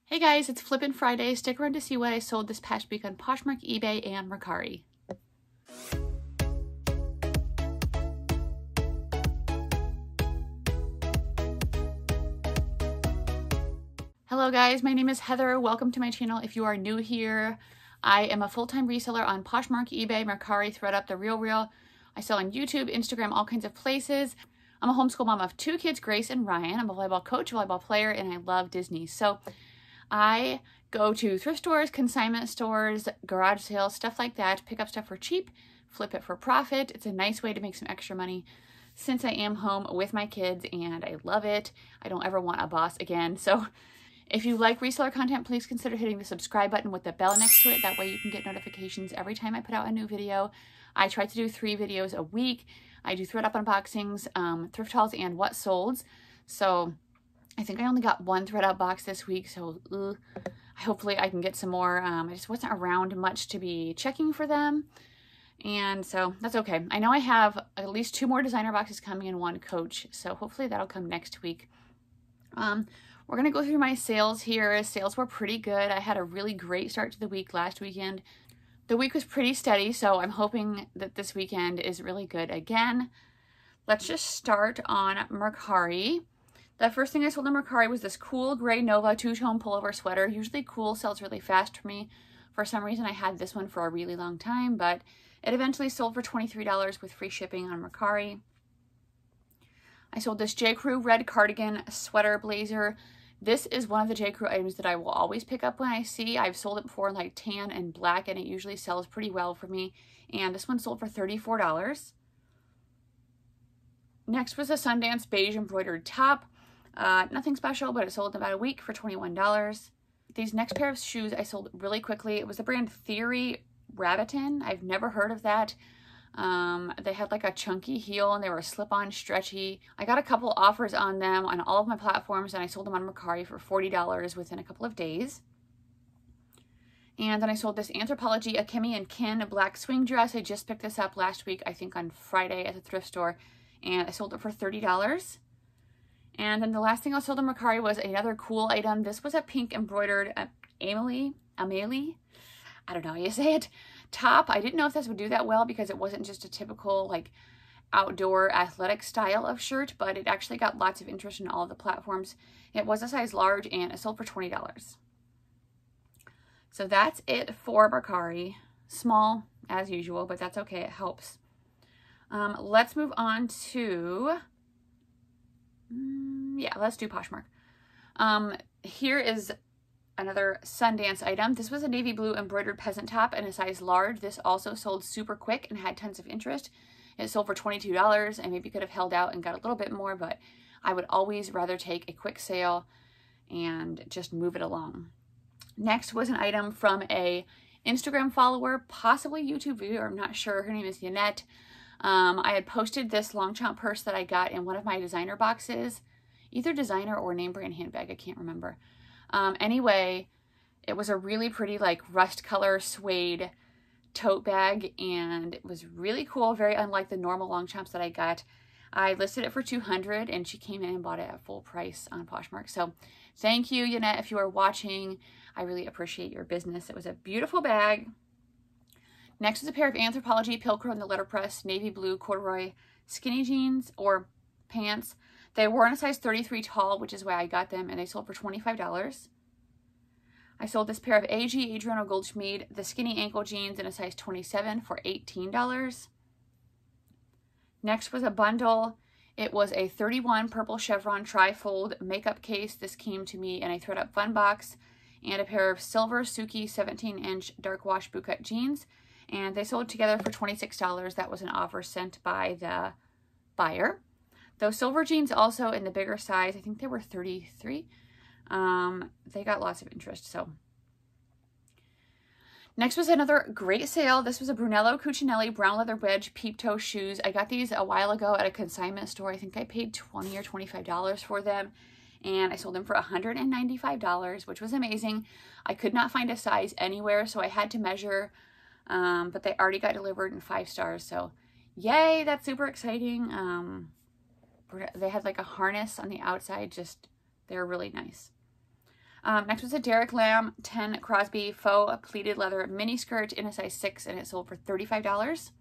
Hey guys, it's Flippin' Friday. Stick around to see what I sold this past week on Poshmark, eBay, and Mercari. Hello guys, my name is Heather. Welcome to my channel. If you are new here, I am a full-time reseller on Poshmark, eBay, Mercari, ThredUp, The RealReal. I sell on YouTube, Instagram, all kinds of places. I'm a homeschool mom of 2 kids, Grace and Ryan. I'm a volleyball coach, volleyball player, and I love Disney. So I go to thrift stores, consignment stores, garage sales, stuff like that, pick up stuff for cheap, flip it for profit. It's a nice way to make some extra money since I am home with my kids and I love it. I don't ever want a boss again. So if you like reseller content, please consider hitting the subscribe button with the bell next to it. That way you can get notifications every time I put out a new video. I try to do 3 videos a week. I do ThredUp unboxings, thrift hauls, and what solds. So I think I only got 1 ThredUp box this week, so hopefully I can get some more. I just wasn't around much to be checking for them, and so that's okay. I know I have at least 2 more designer boxes coming and 1 coach, so hopefully that'll come next week. We're going to go through my sales here. Sales were pretty good. I had a really great start to the week last weekend. The week was pretty steady, so I'm hoping that this weekend is really good again. Let's just start on Mercari. The first thing I sold on Mercari was this cool gray Nova 2-tone pullover sweater. Usually cool sells really fast for me. For some reason, I had this one for a really long time, but it eventually sold for $23 with free shipping on Mercari. I sold this J. Crew red cardigan sweater blazer. This is one of the J. Crew items that I will always pick up when I see. I've sold it before in like tan and black, and it usually sells pretty well for me. And this one sold for $34. Next was a Sundance beige embroidered top. Nothing special, but it sold in about a week for $21. These next pair of shoes I sold really quickly. It was the brand Theory Rabbiton. I've never heard of that. They had like a chunky heel and they were slip-on stretchy. I got a couple offers on them on all of my platforms and I sold them on Mercari for $40 within a couple of days. And then I sold this Anthropologie Akemi and Kin black swing dress. I just picked this up last week, I think on Friday at the thrift store, and I sold it for $30. And then the last thing I sold on Mercari was another cool item. This was a pink embroidered Amelie, I don't know how you say it, top. I didn't know if this would do that well because it wasn't just a typical like outdoor athletic style of shirt, but it actually got lots of interest in all of the platforms. It was a size large and it sold for $20. So that's it for Mercari. Small as usual, but that's okay, it helps. Let's move on to... yeah, let's do Poshmark. Here is another Sundance item. This was a navy blue embroidered peasant top in a size large. This also sold super quick and had tons of interest. It sold for $22. I maybe could have held out and got a little bit more, but I would always rather take a quick sale and just move it along. Next was an item from a Instagram follower, possibly YouTube viewer, I'm not sure. Her name is Yannette. I had posted this Longchamp purse that I got in one of my designer boxes, either designer or name brand handbag, I can't remember. Anyway, it was a really pretty like rust color suede tote bag and it was really cool, very unlike the normal Longchamps that I got. I listed it for $200 and she came in and bought it at full price on Poshmark. So thank you, Yannette, if you are watching. I really appreciate your business. It was a beautiful bag. Next is a pair of Anthropologie Pilcrow in the letterpress navy blue corduroy skinny jeans or pants. They were in a size 33 tall, which is why I got them, and they sold for $25. I sold this pair of AG Adriano Goldschmied, the skinny ankle jeans in a size 27 for $18. Next was a bundle. It was a 31 purple chevron tri-fold makeup case. This came to me in a ThredUp fun box, and a pair of silver Suki 17-inch dark wash bootcut jeans. And they sold together for $26. That was an offer sent by the buyer. Those silver jeans also in the bigger size, I think they were 33. They got lots of interest, so. Next was another great sale. This was a Brunello Cucinelli brown leather wedge peep toe shoes. I got these a while ago at a consignment store. I think I paid $20 or $25 for them. And I sold them for $195, which was amazing. I could not find a size anywhere, so I had to measure. But they already got delivered in 5 stars, so yay, that's super exciting. They had like a harness on the outside, just, they're really nice. Next was a Derek Lamb 10 Crosby faux pleated leather mini skirt in a size 6, and it sold for $35.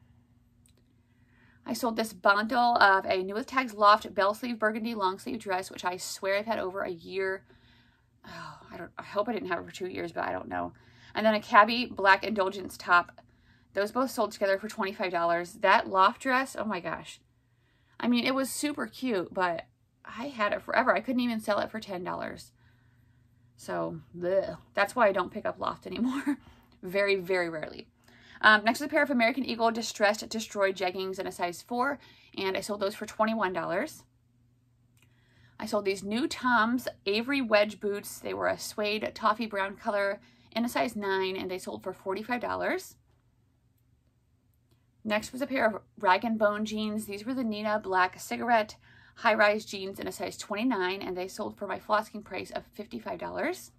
I sold this bundle of a New With Tags Loft bell sleeve burgundy long sleeve dress, which I swear I've had over a year. Oh, I hope I didn't have it for 2 years, but I don't know. And then a Cabby black indulgence top. Those both sold together for $25. That loft dress, oh my gosh. I mean, it was super cute, but I had it forever. I couldn't even sell it for $10. So, bleh. That's why I don't pick up loft anymore. Very, very rarely. Next is a pair of American Eagle Distressed Destroyed jeggings in a size 4, and I sold those for $21. I sold these new Tom's Avery wedge boots. They were a suede toffee brown color in a size 9, and they sold for $45. Next was a pair of Rag & Bone jeans. These were the Nina Black Cigarette high-rise jeans in a size 29, and they sold for my flosking price of $55.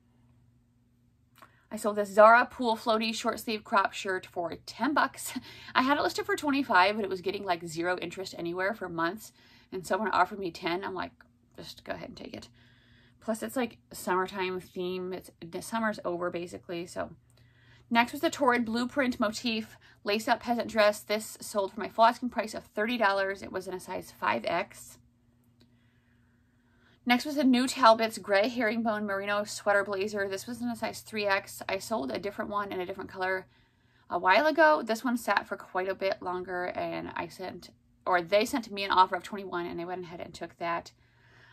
I sold this Zara Pool Floaty short sleeve crop shirt for $10. I had it listed for $25, but it was getting like 0 interest anywhere for months, and someone offered me $10. I'm like, just go ahead and take it. Plus, it's like summertime theme. Summer's over basically, so. Next was the Torrid Blueprint motif lace-up peasant dress. This sold for my full asking price of $30. It was in a size 5X. Next was the new Talbot's gray herringbone merino sweater blazer. This was in a size 3X. I sold a different one in a different color a while ago. This one sat for quite a bit longer, and they sent me an offer of $21, and I went ahead and took that.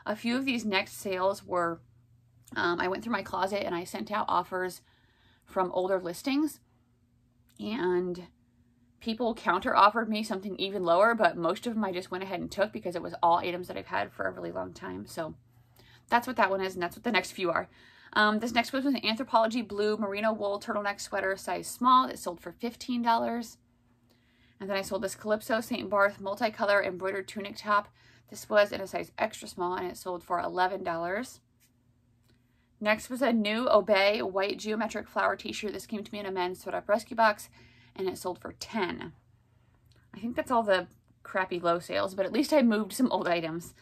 A few of these next sales were, I went through my closet and I sent out offers from older listings, and people counter offered me something even lower, but most of them I just went ahead and took because it was all items that I've had for a really long time. So that's what that one is, and that's what the next few are. This next one was an Anthropology blue merino wool turtleneck sweater size small that sold for $15. And then I sold this Calypso St. Barth multicolor embroidered tunic top. This was in a size extra small, and it sold for $11. Next was a new Obey white geometric flower t-shirt. This came to me in a men's Sewed Up Rescue box, and it sold for $10. I think that's all the crappy low sales, but at least I moved some old items.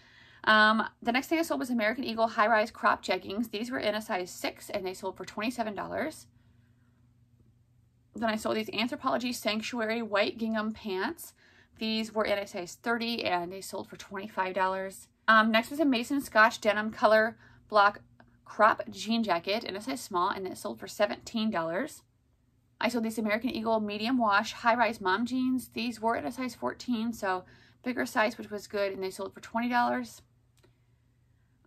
The next thing I sold was American Eagle high-rise crop jeggings. These were in a size 6, and they sold for $27. Then I sold these Anthropology Sanctuary white gingham pants. These were in a size 30, and they sold for $25. Next was a Mason Scotch denim color block crop jean jacket in a size small, and it sold for $17. I sold these American Eagle medium wash high-rise mom jeans. These were in a size 14, so bigger size, which was good, and they sold for $20.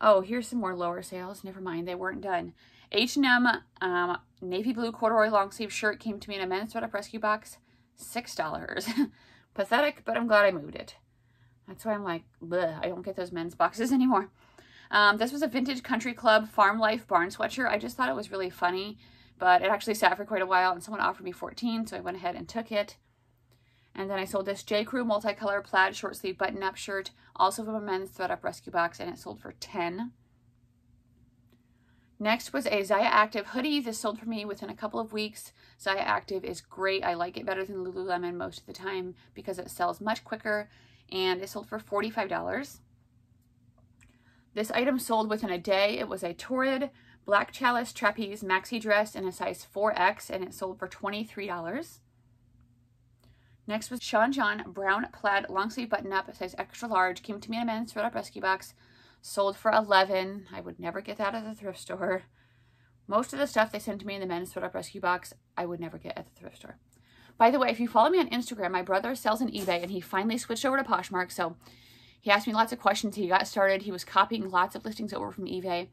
Oh, here's some more lower sales. Never mind, they weren't done. H&M navy blue corduroy long sleeve shirt came to me in a men's Sewed Up Rescue box, $6. Pathetic, but I'm glad I moved it. That's why I'm like, bleh, I don't get those men's boxes anymore. This was a vintage country club farm life barn sweatshirt. I just thought it was really funny, but it actually sat for quite a while, and someone offered me $14, so I went ahead and took it. And then I sold this J. Crew multicolor plaid short sleeve button-up shirt, also from a men's Sewed Up Rescue box, and it sold for $10. Next was a Zaya Active hoodie. This sold for me within a couple of weeks. Zaya Active is great. I like it better than Lululemon most of the time because it sells much quicker, and it sold for $45. This item sold within a day. It was a Torrid black chalice trapeze maxi dress in a size 4X, and it sold for $23. Next was Sean John brown plaid long sleeve button up, size extra large. Came to me in a men's Sewed Up Rescue box. Sold for $11. I would never get that at the thrift store. Most of the stuff they sent to me in the men's Sewed Up Rescue box, I would never get at the thrift store. By the way, if you follow me on Instagram, my brother sells on eBay, and he finally switched over to Poshmark, so he asked me lots of questions. He got started. He was copying lots of listings over from eBay.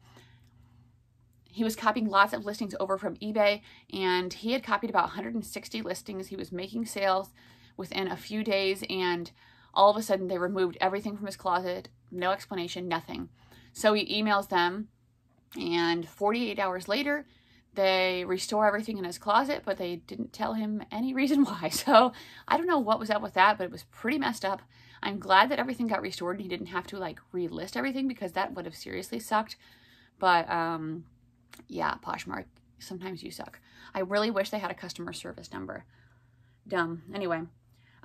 And he had copied about 160 listings. He was making sales within a few days, and all of a sudden they removed everything from his closet. No explanation, nothing. So he emails them, and 48 hours later, they restore everything in his closet, but they didn't tell him any reason why. So I don't know what was up with that, but it was pretty messed up. I'm glad that everything got restored and he didn't have to like relist everything, because that would have seriously sucked. But yeah, Poshmark, sometimes you suck. I really wish they had a customer service number. Dumb. Anyway.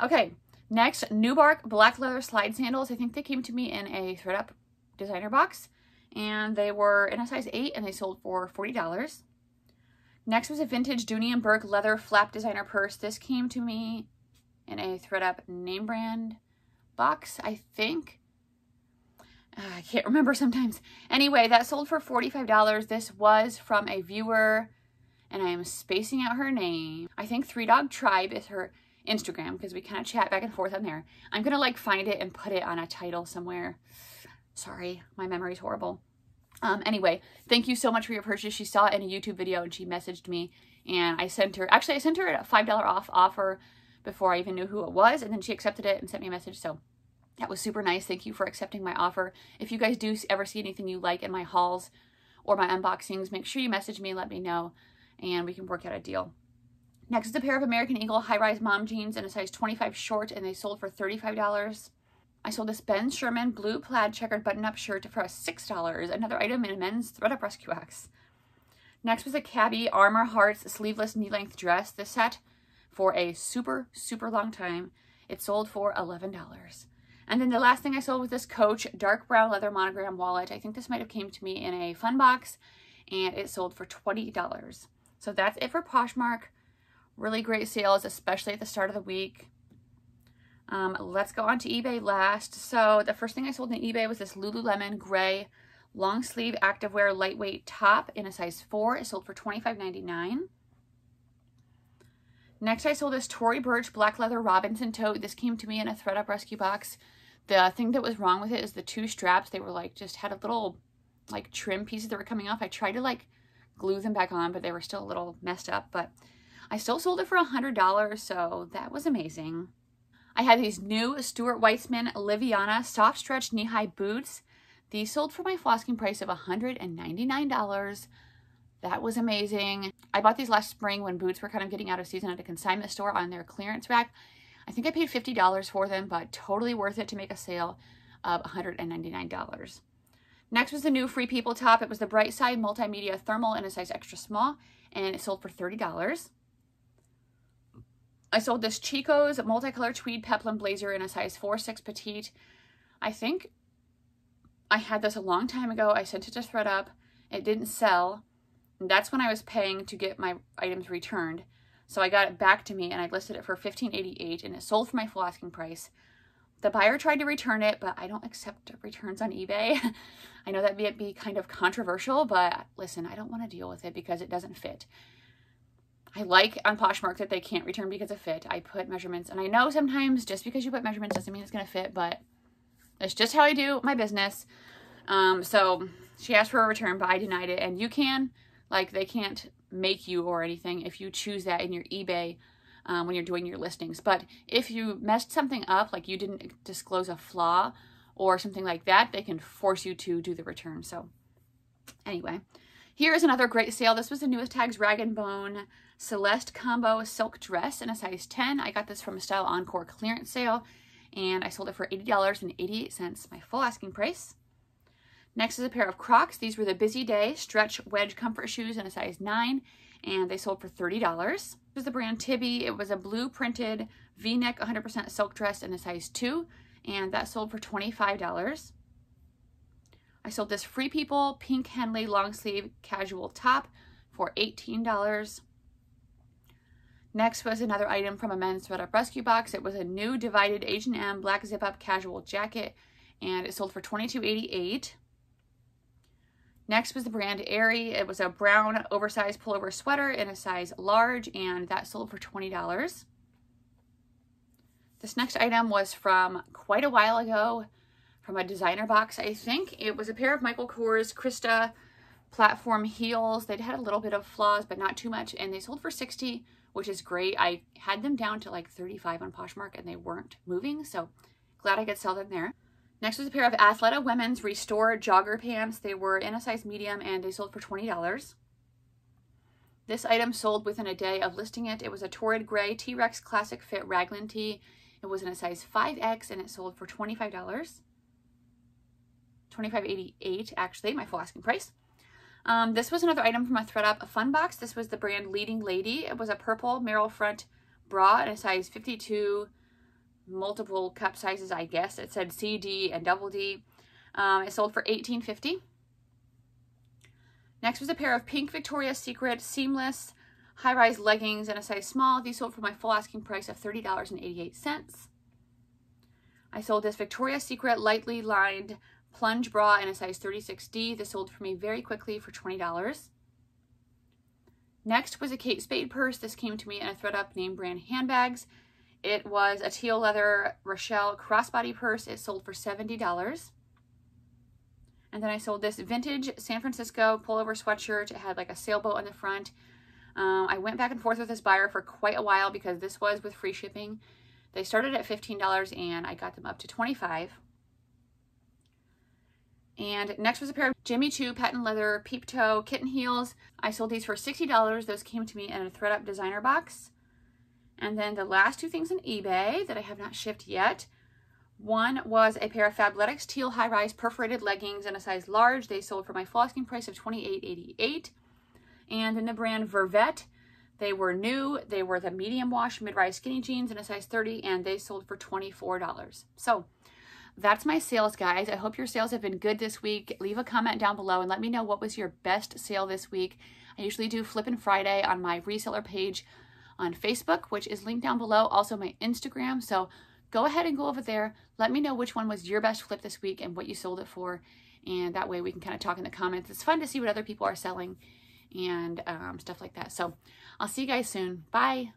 Okay. Next, Nubark black leather slide sandals. I think they came to me in a ThredUp designer box, and they were in a size 8 and they sold for $40. Next was a vintage Dooney & Burke leather flap designer purse. This came to me in a ThredUp name brand box, I think. I can't remember sometimes. Anyway, that sold for $45. This was from a viewer, and I am spacing out her name. I think 3Dog Tribe is her Instagram, because we kind of chat back and forth on there. I'm gonna like find it and put it on a title somewhere. Sorry, my memory's horrible. Anyway, thank you so much for your purchase. She saw it in a YouTube video and she messaged me, and I sent her a $5 off offer before I even knew who it was, and then she accepted it and sent me a message. So that was super nice. Thank you for accepting my offer. If you guys do ever see anything you like in my hauls or my unboxings, make sure you message me and let me know, and we can work out a deal. Next is a pair of American Eagle high-rise mom jeans in a size 25 short, and they sold for $35. I sold this Ben Sherman blue plaid checkered button-up shirt for $6, another item in a men's ThredUp Rescue X. Next was a Cabby Armor Hearts sleeveless knee-length dress. This set for a super, super long time. It sold for $11. And then the last thing I sold was this Coach dark brown leather monogram wallet. I think this might have came to me in a fun box, and it sold for $20. So that's it for Poshmark. Really great sales, especially at the start of the week. Let's go on to eBay last. So the first thing I sold on eBay was this Lululemon gray long sleeve activewear lightweight top in a size 4. It sold for $25.99. Next, I sold this Tory Burch black leather Robinson tote. This came to me in a ThredUp rescue box. The thing that was wrong with it is the 2 straps. They were like, just had a little like trim pieces that were coming off. I tried to like glue them back on, but they were still a little messed up. But I still sold it for $100, so that was amazing. I had these new Stuart Weitzman Liviana soft stretch knee-high boots. These sold for my full asking price of $199. That was amazing. I bought these last spring when boots were kind of getting out of season at a consignment store on their clearance rack. I think I paid $50 for them, but totally worth it to make a sale of $199. Next was the new Free People top. It was the Bright Side Multimedia Thermal in a size extra small, and it sold for $30. I sold this Chico's multicolor tweed peplum blazer in a size 4-6 petite. I think I had this a long time ago. I sent it to ThredUp. It didn't sell. And that's when I was paying to get my items returned. So I got it back to me and I listed it for $15.88, and it sold for my full asking price. The buyer tried to return it, but I don't accept returns on eBay. I know that might be kind of controversial, but listen, I don't want to deal with it because it doesn't fit. I like on Poshmark that they can't return because of fit. I put measurements, and I know sometimes just because you put measurements doesn't mean it's going to fit, but that's just how I do my business. So she asked for a return, but I denied it, and you can, like, they can't make you or anything if you choose that in your eBay when you're doing your listings. But if you messed something up, like you didn't disclose a flaw or something like that, they can force you to do the return. So anyway, here is another great sale. This was the newest Tags Rag & Bone Celeste Combo Silk Dress in a size 10. I got this from a Style Encore clearance sale, and I sold it for $80.88, my full asking price. Next is a pair of Crocs. These were the Busy Day Stretch Wedge Comfort Shoes in a size 9, and they sold for $30. This was the brand Tibby. It was a blue printed V-neck 100% silk dress in a size 2, and that sold for $25. I sold this Free People pink Henley long sleeve casual top for $18. Next was another item from a men's ThredUp rescue box. It was a new divided H&M black zip-up casual jacket, and it sold for $22.88. Next was the brand Aerie. It was a brown oversized pullover sweater in a size large, and that sold for $20. This next item was from quite a while ago, from a designer box, I think. It was a pair of Michael Kors Krista platform heels. They'd had a little bit of flaws, but not too much, and they sold for $60, which is great. I had them down to like $35 on Poshmark, and they weren't moving, so glad I could sell them there. Next was a pair of Athleta women's Restore jogger pants. They were in a size medium, and they sold for $20. This item sold within a day of listing it. It was a Torrid Gray T-Rex Classic Fit Raglan tee. It was in a size 5X, and it sold for $25. $25.88, actually, my full asking price. This was another item from a ThredUp Fun Box. This was the brand Leading Lady. It was a purple Merrill front bra in a size 52, multiple cup sizes, I guess. It said C, D, and double D. It sold for $18.50. Next was a pair of pink Victoria's Secret seamless high-rise leggings in a size small. These sold for my full asking price of $30.88. I sold this Victoria's Secret lightly lined plunge bra in a size 36D. This sold for me very quickly for $20. Next was a Kate Spade purse. This came to me in a ThredUp name brand handbags. It was a teal leather Rochelle crossbody purse. It sold for $70. And then I sold this vintage San Francisco pullover sweatshirt. It had like a sailboat on the front. I went back and forth with this buyer for quite a while because this was with free shipping. They started at $15 and I got them up to $25. And next was a pair of Jimmy Choo patent leather peep toe kitten heels. I sold these for $60. Those came to me in a ThredUp designer box. And then the last two things on eBay that I have not shipped yet. One was a pair of Fabletics teal high-rise perforated leggings in a size large. They sold for my full asking price of $28.88. And in the brand Vervet, they were new. They were the medium wash mid-rise skinny jeans in a size 30, and they sold for $24. So that's my sales, guys. I hope your sales have been good this week. Leave a comment down below and let me know what was your best sale this week. I usually do Flippin' Friday on my reseller page on Facebook, which is linked down below. Also my Instagram. So go ahead and go over there. Let me know which one was your best flip this week and what you sold it for. And that way we can kind of talk in the comments. It's fun to see what other people are selling and stuff like that. So I'll see you guys soon. Bye.